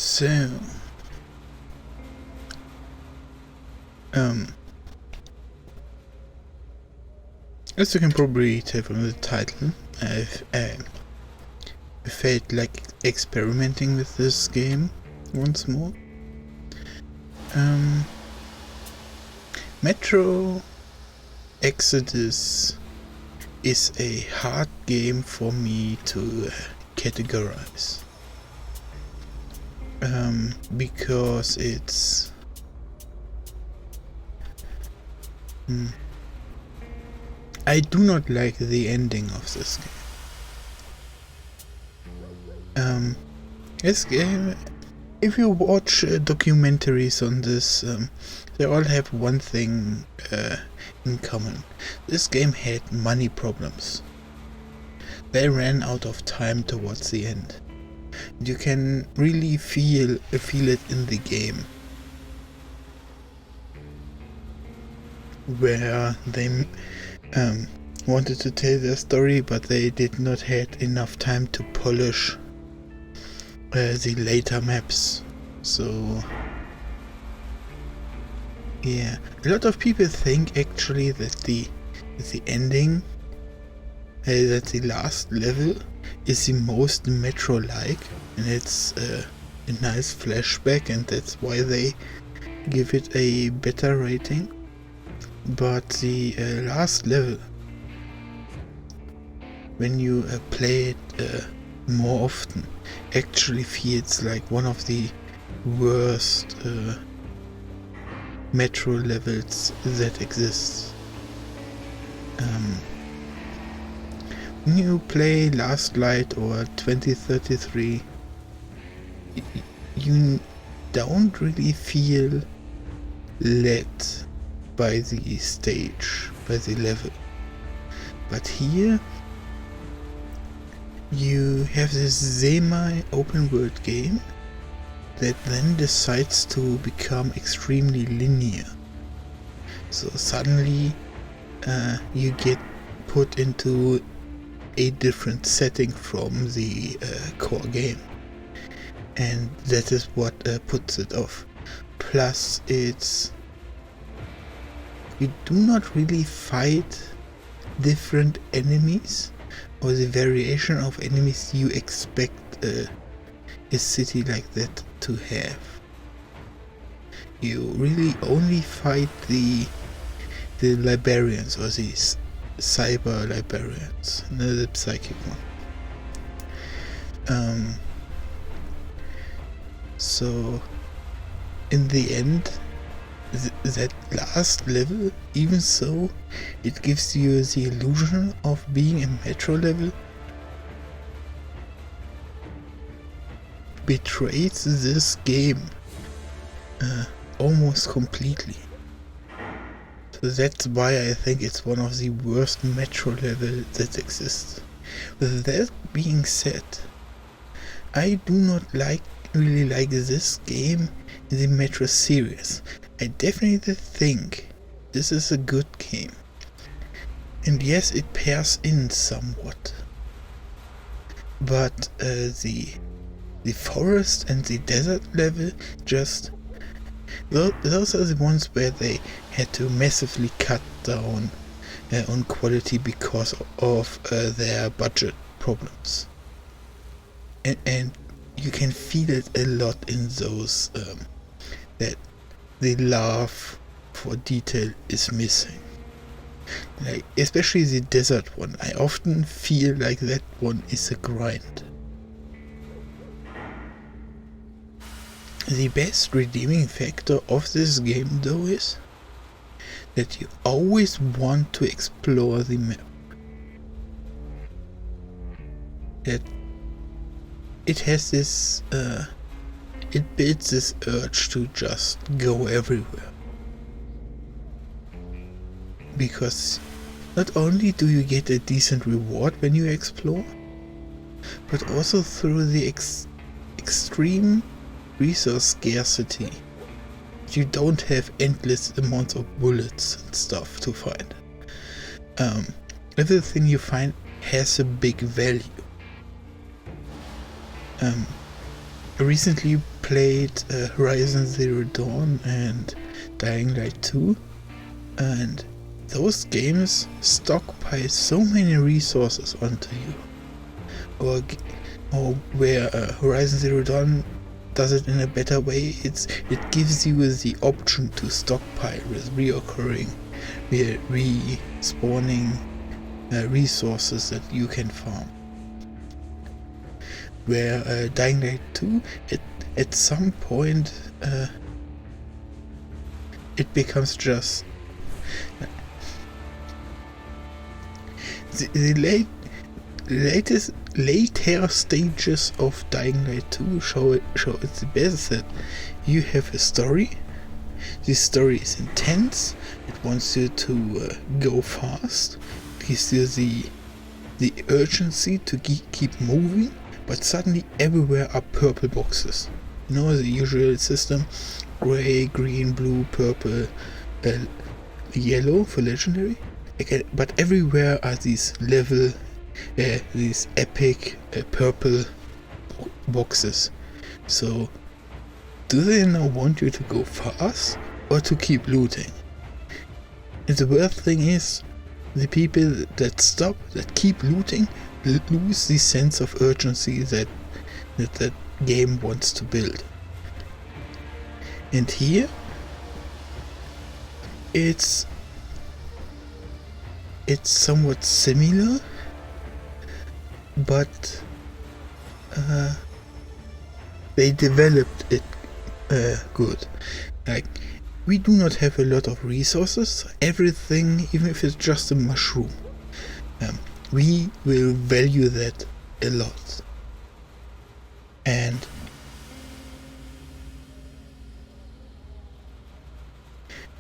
So, as you can probably tell from the title, I felt like experimenting with this game once more. Metro Exodus is a hard game for me to categorize. Because it's I do not like the ending of this game. This game, if you watch documentaries on this, they all have one thing in common. This game had money problems. They ran out of time towards the end. You can really feel it in the game, where they wanted to tell their story, but they did not have enough time to polish the later maps. So yeah, a lot of people think actually that the ending, that the last level is the most Metro-like, and it's a nice flashback, and that's why they give it a better rating. But the last level, when you play it more often, actually feels like one of the worst Metro levels that exists. When you play Last Light or 2033, you don't really feel led by the stage, by the level. But here you have this semi-open world game that then decides to become extremely linear. So suddenly you get put into a different setting from the core game, and that is what puts it off. Plus, you do not really fight different enemies or the variation of enemies you expect a city like that to have. You really only fight the librarians, or these cyber librarians, the psychic one. So in the end, that last level, even so it gives you the illusion of being a Metro level, betrays this game almost completely. So that's why I think it's one of the worst Metro levels that exists. With that being said, I do not really like this game in the Metro series. I definitely think this is a good game. And yes, it pairs in somewhat. But the forest and the desert level, just those are the ones where they had to massively cut down on quality because of their budget problems. And you can feel it a lot in those, that the love for detail is missing. Like, especially the desert one, I often feel like that one is a grind. The best redeeming factor of this game though is that you always want to explore the map. That it has this, it builds this urge to just go everywhere. Because not only do you get a decent reward when you explore, but also through the extreme resource scarcity, you don't have endless amounts of bullets and stuff to find. Everything you find has a big value. I recently played Horizon Zero Dawn and Dying Light 2, and those games stockpile so many resources onto you. Or where Horizon Zero Dawn does it in a better way, it gives you the option to stockpile with reoccurring, respawning resources that you can farm. Where Dying Light 2, at some point it becomes just the later stages of Dying Light 2 show it the best, that you have a story. This story is intense. It wants you to go fast. It gives you the urgency to keep moving. But suddenly everywhere are purple boxes. You know, the usual system: gray, green, blue, purple, yellow for legendary. Okay, but everywhere are these these epic purple boxes. So, do they now want you to go fast or to keep looting? And the worst thing is, the people that keep looting, lose the sense of urgency that game wants to build. And here, it's somewhat similar, but they developed it good. Like, we do not have a lot of resources. Everything, even if it's just a mushroom, we will value that a lot. And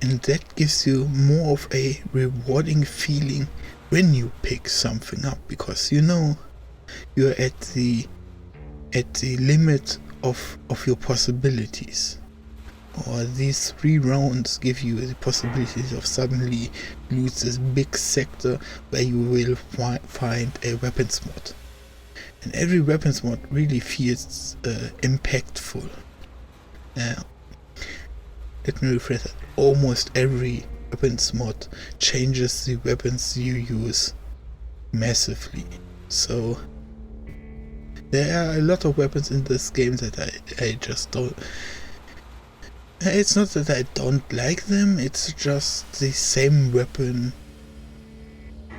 that gives you more of a rewarding feeling when you pick something up, because you know you're at the limit of your possibilities. Or these 3 rounds give you the possibilities of suddenly loot this big sector where you will find a weapons mod. And every weapons mod really feels impactful. Let me rephrase that. Almost every weapons mod changes the weapons you use massively. So there are a lot of weapons in this game that I just don't. It's not that I don't like them, it's just the same weapon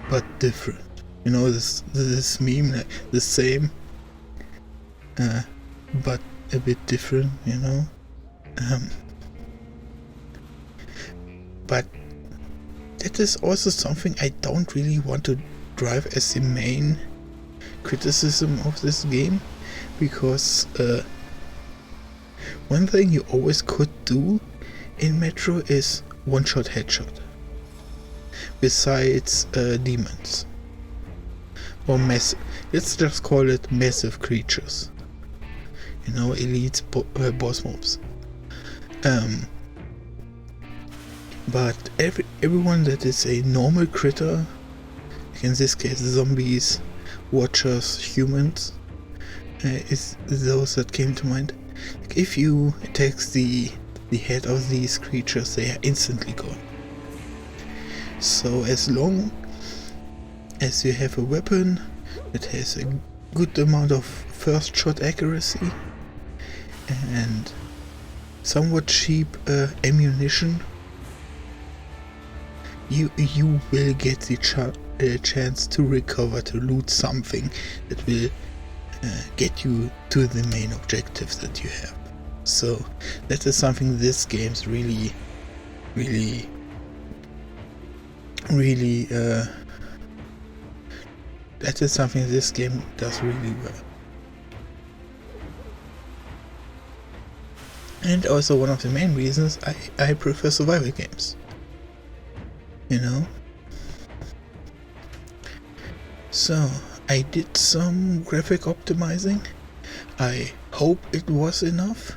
but different. You know, this meme, like, the same but a bit different, you know. But that is also something I don't really want to drive as the main criticism of this game, because one thing you always could do in Metro is one-shot headshot, besides demons or let's just call it massive creatures, you know, elite boss mobs. But everyone that is a normal critter, in this case zombies, watchers, humans, is those that came to mind. If you attack the head of these creatures, they are instantly gone. So as long as you have a weapon that has a good amount of first shot accuracy and somewhat cheap ammunition, you will get the chance to recover, to loot something that will get you to the main objectives that you have. So that is something this game's really that is something this game does really well. And also one of the main reasons I prefer survival games. You know? So I did some graphic optimizing. I hope it was enough.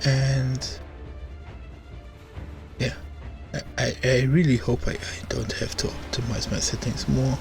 And yeah, I really hope I don't have to optimize my settings more.